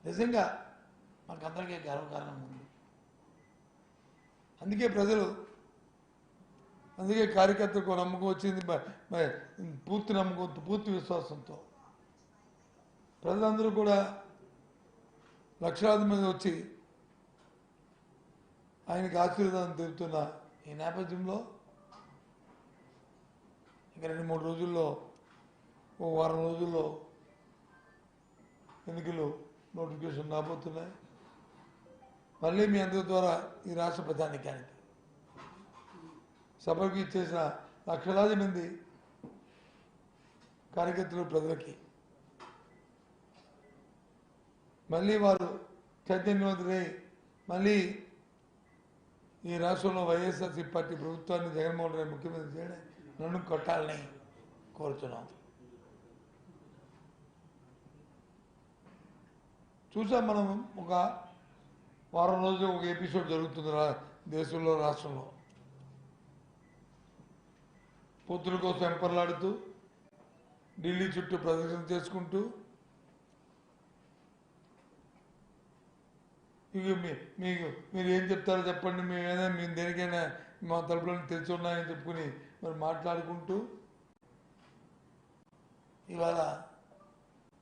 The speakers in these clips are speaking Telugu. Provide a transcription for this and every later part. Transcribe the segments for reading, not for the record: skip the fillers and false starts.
నిజంగా మనకందరికీ గర్వకారణం ఉంది. అందుకే ప్రజలు, అందుకే కార్యకర్తలకు నమ్మకం వచ్చింది, పూర్తి నమ్మకంతో, పూర్తి విశ్వాసంతో ప్రజలందరూ కూడా లక్షలాది మంది వచ్చి ఆయనకి ఆశీర్వాదం తెలుపుతున్న ఈ నేపథ్యంలో ఇంకా 2-3 రోజుల్లో, ఓ వారం రోజుల్లో ఎన్నికలు నోటిఫికేషన్ రాబోతున్నాయి. మళ్ళీ మీ అందరి ద్వారా ఈ రాష్ట్ర ప్రధానికానికి సభకు ఇచ్చేసిన లక్షలాది మంది కార్యకర్తలు ప్రజలకి మళ్ళీ వారు చైతన్యవంతులై మళ్ళీ ఈ రాష్ట్రంలో వైఎస్ఆర్సీ పార్టీ ప్రభుత్వాన్ని జగన్మోహన్ రెడ్డి ముఖ్యమంత్రి చేయడం నన్ను కొట్టాలని కోరుతున్నాం. చూసాం మనం, ఒక వారం రోజులు ఒక ఎపిసోడ్ జరుగుతుంది దేశంలో, రాష్ట్రంలో. పొత్తుల కోసం ఎంపర్లాడుతూ ఢిల్లీ చుట్టూ ప్రదర్శన చేసుకుంటూ ఇక మీకు మీరు ఏం చెప్తారో చెప్పండి, మేమేనా మేము దేనికైనా మా తలుపులను తెరిచి ఉన్నాయని చెప్పుకుని మరి మాట్లాడుకుంటూ ఇవాళ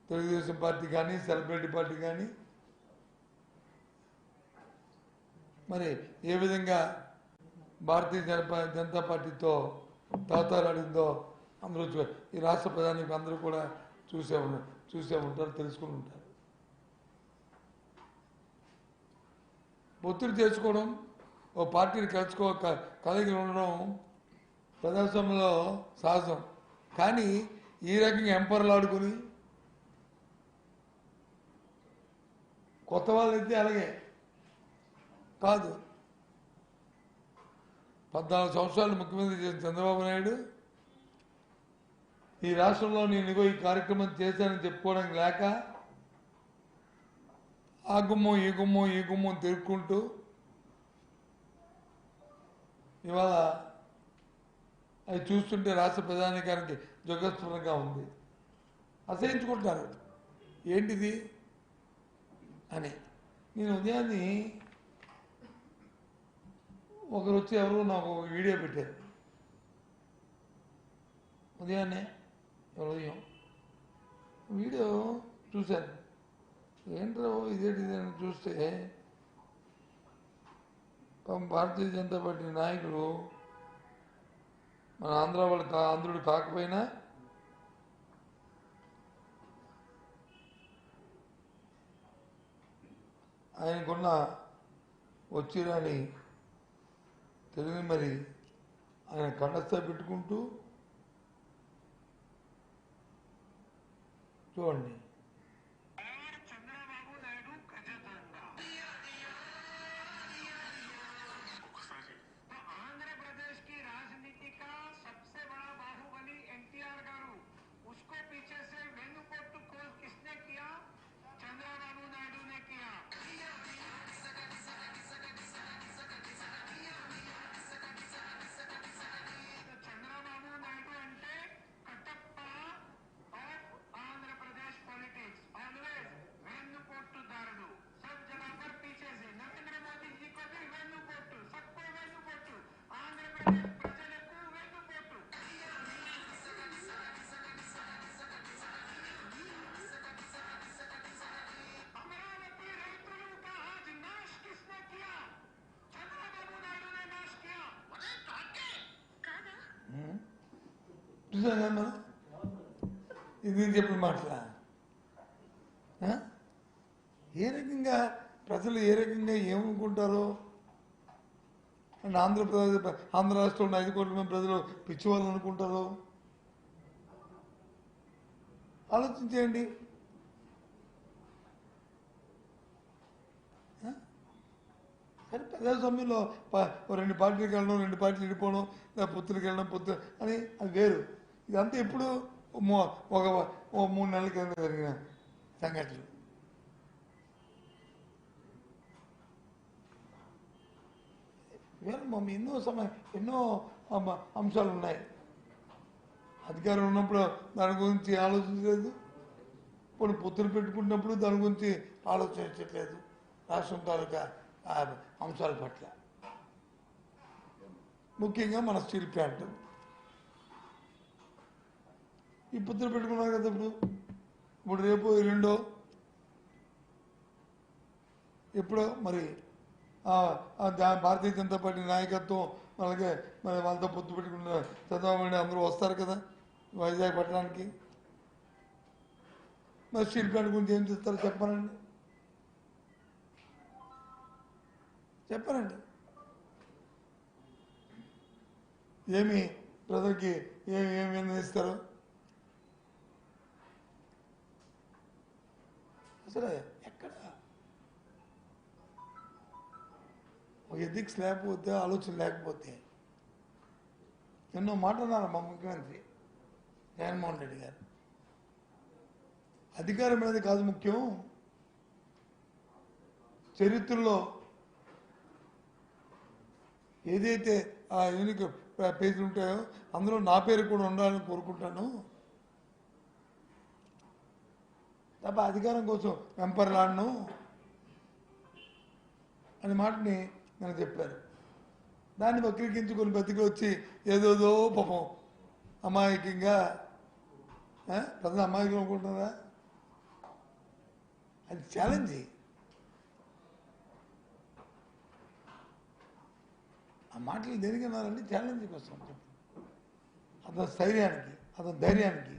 తెలుగుదేశం పార్టీ కానీ సెలబ్రిటీ పార్టీ కానీ మరి ఏ విధంగా భారతీయ జనతా పార్టీతో తాతారాడిందో అందరూ ఈ రాష్ట్ర ప్రధానికి అందరూ కూడా చూసే ఉంటారు, తెలుసుకుని ఉంటారు. ఒత్తిడి చేసుకోవడం, ఓ పార్టీని కలిగి ఉండడం ప్రజాస్వామ్యంలో సహజం. కానీ ఈ రకంగా ఎంపర్లు ఆడుకుని కొత్త వాళ్ళైతే అలాగే కాదు. 14 సంవత్సరాలు ముఖ్యమంత్రి చేసిన చంద్రబాబు నాయుడు ఈ రాష్ట్రంలో నేను ఈ కార్యక్రమం చేశానని చెప్పుకోవడానికి లేక ఆ గుమ్మం ఈ గుమ్మం తిరుక్కుంటూ ఇవాళ అది చూస్తుంటే రాష్ట్ర ప్రధానికానికి జగస్ఫురంగా ఉంది. అసహించుకుంటారు ఏంటిది అని. నేను ఉదయాన్ని ఒకరు వచ్చి ఎవరు నాకు ఒక వీడియో పెట్టారు. ఉదయాన్నే ఉదయం వీడియో చూశాను. ఏంటో ఇదేంటి అని చూస్తే భారతీయ జనతా పార్టీ నాయకులు మన ఆంధ్రుడు కాకపోయినా ఆయనకున్న వచ్చిరాని తెలివి మరి ఆయన కండస్థ పెట్టుకుంటూ చూడండి. చూసాను మనం ఇది చెప్పిన మాటలా. ఏ రకంగా ప్రజలు ఏ రకంగా ఏమనుకుంటారో అండ్ ఆంధ్ర రాష్ట్రంలో 5 కోట్ల మంది ప్రజలు పిచ్చివాళ్ళు అనుకుంటారో ఆలోచించేయండి. సరే ప్రజాస్వామ్యంలో 2 పార్టీలకు వెళ్ళడం, 2 పార్టీలు విడిపోవడం, పొత్తులకు వెళ్ళడం, పొత్తు అని అది వేరు. ఇదంతా ఎప్పుడు ఒక 3 నెలల కింద జరిగిన సంఘటనలు. ఎన్నో అంశాలు ఉన్నాయి. అధికారం ఉన్నప్పుడు దాని గురించి ఆలోచించలేదు, కొన్ని పొత్తులు పెట్టుకున్నప్పుడు దాని గురించి ఆలోచించట్లేదు రాష్ట్రం తాలూకా అంశాల పట్ల, ముఖ్యంగా మన స్టీల్ ప్లాంట్. ఈ పొత్తులు పెట్టుకున్నారు కదా ఇప్పుడు రేపు ఎల్లుండో ఎప్పుడో మరి భారతీయ జనతా పార్టీ నాయకత్వం అలాగే మరి వాళ్ళతో పొత్తు పెట్టుకున్న చంద్రబాబు నాయుడు అందరూ వస్తారు కదా వైజాగ్ పట్టణానికి. మరి స్టీల్ ప్లాంట్ గురించి ఏం చేస్తారో చెప్పానండి. ఏమి ప్రజలకి ఏమి నిర్ణయిస్తారు అసలు? ఎక్కడ ఒక ఎథిక్స్ లేకపోతే, ఆలోచన లేకపోతే, ఎన్నో మాట్లాడారు మా ముఖ్యమంత్రి జగన్మోహన్ రెడ్డి గారు. అధికారం అనేది కాదు ముఖ్యం, చరిత్రలో ఏదైతే ఆ యూనిక్ పేజీలు ఉంటాయో అందులో నా పేరు కూడా ఉండాలని కోరుకుంటాను తప్ప అధికారం కోసం వెంపర్లాడను అనే మాటని నేను చెప్పారు. దాన్ని వక్రీకరించుకొని బతికి వచ్చి ఏదోదో పాపం అమాయకంగా ప్రజలు అమాయకం అనుకుంటున్నారా? అది ఛాలెంజ్. ఆ మాటలు దేనికి అన్నారంటే ఛాలెంజ్ కోసం చెప్పి అతని స్థైర్యానికి, అతని ధైర్యానికి.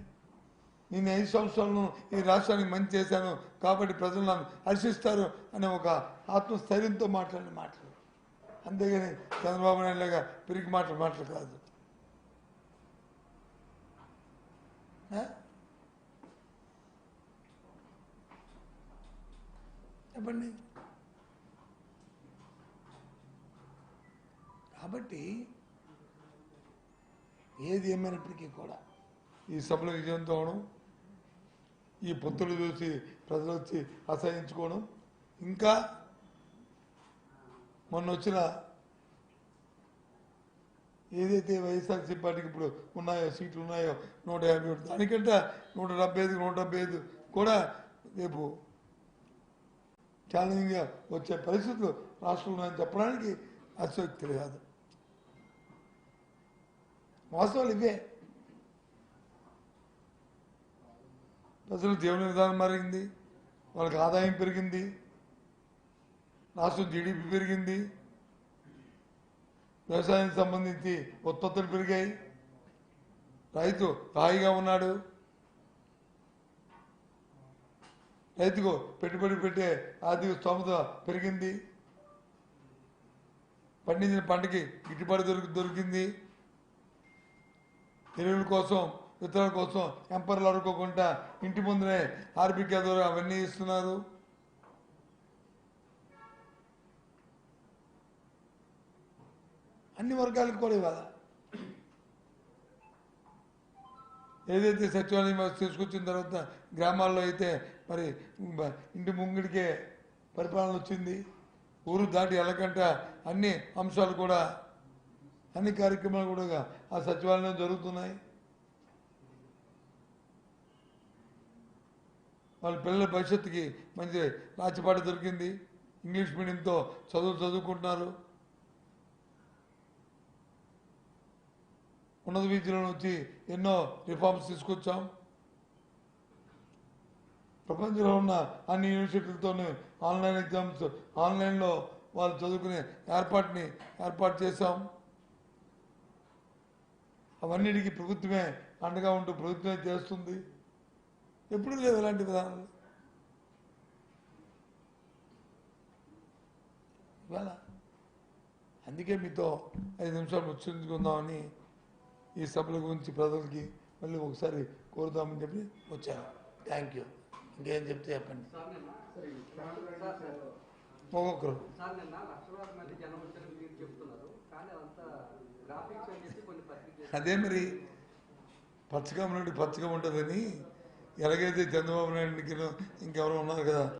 నేను 5 సంవత్సరాలను ఈ రాష్ట్రానికి మంచి చేశాను కాబట్టి ప్రజలు నన్ను హర్షిస్తారు అనే ఒక ఆత్మస్థైర్యంతో మాట్లాడిన మాటలు, అంతేగాని చంద్రబాబు నాయుడు లాగా పిరికి మాటలు కాదు. చెప్పండి. కాబట్టి ఏది ఏమైనప్పటికీ కూడా ఈ సభలో విజయంతో అవడం, ఈ పొత్తులు చూసి ప్రజలు వచ్చి అసహించుకోవడం, ఇంకా మొన్న వచ్చిన ఏదైతే వైఎస్ఆర్సీ పార్టీకి ఇప్పుడు ఉన్నాయో సీట్లు ఉన్నాయో 151, దానికంటే 175 కూడా రేపు ఛాలెంజింగ్గా వచ్చే పరిస్థితులు రాష్ట్రంలో చెప్పడానికి అసక్తి కాదు. వాస్తవాలు ఇవే. ప్రజలు జీవన విధానం మారింది, వాళ్ళకి ఆదాయం పెరిగింది, రాష్ట్రం జీడిపి పెరిగింది, వ్యవసాయానికి సంబంధించి ఉత్పత్తులు పెరిగాయి, రైతు హాయిగా ఉన్నాడు, రైతుకు పెట్టుబడి పెట్టే ఆర్థిక స్తోమత పెరిగింది, పండించిన పంటకి గిట్టుబాటు దొరికింది, ఎరువుల కోసం విత్తనాల కోసం ఎంపర్లు అడుకోకుండా ఇంటి ముందునే ఆర్బికే ద్వారా అవన్నీ ఇస్తున్నారు. అన్ని వర్గాలకు కూడా ఇవాళ ఏదైతే సచివాలయం వ్యవస్థ తీసుకొచ్చిన తర్వాత గ్రామాల్లో అయితే మరి ఇంటి ముంగిడికే పరిపాలన వచ్చింది, ఊరు దాటి వెళ్ళకంట అన్ని అంశాలు కూడా, అన్ని కార్యక్రమాలు కూడా ఆ సచివాలయం జరుగుతున్నాయి. వాళ్ళ పిల్లల భవిష్యత్తుకి మంచి రాచిపాట దొరికింది, ఇంగ్లీష్ మీడియంతో చదువుకుంటున్నారు, ఉన్నత విద్యలో వచ్చి ఎన్నో రిఫార్మ్స్ తీసుకొచ్చాం. ప్రపంచంలో ఉన్న అన్ని యూనివర్సిటీలతోనూ ఆన్లైన్ ఎగ్జామ్స్, ఆన్లైన్లో వాళ్ళు చదువుకునే ఏర్పాటు చేశాం. అవన్నిటికీ ప్రభుత్వమే అండగా ఉంటూ ప్రభుత్వమే చేస్తుంది. ఎప్పుడు లేవు ఇలాంటి విధానాలు. ఇవాళ అందుకే మీతో 5 నిమిషాలు ముచ్చరించుకుందామని ఈ సభల గురించి ప్రజలకి మళ్ళీ ఒకసారి కోరుదామని చెప్పి వచ్చాను. Thank you. ఇంకేం చెప్తే చెప్పండి. ఒక్కొక్కరు అదే మరి పచ్చగా ఉన్నట్టు పచ్చగా ఉంటుందని, ఎలాగైతే చంద్రబాబు నాయుడికి ఇంకెవరో ఉన్నారు కదా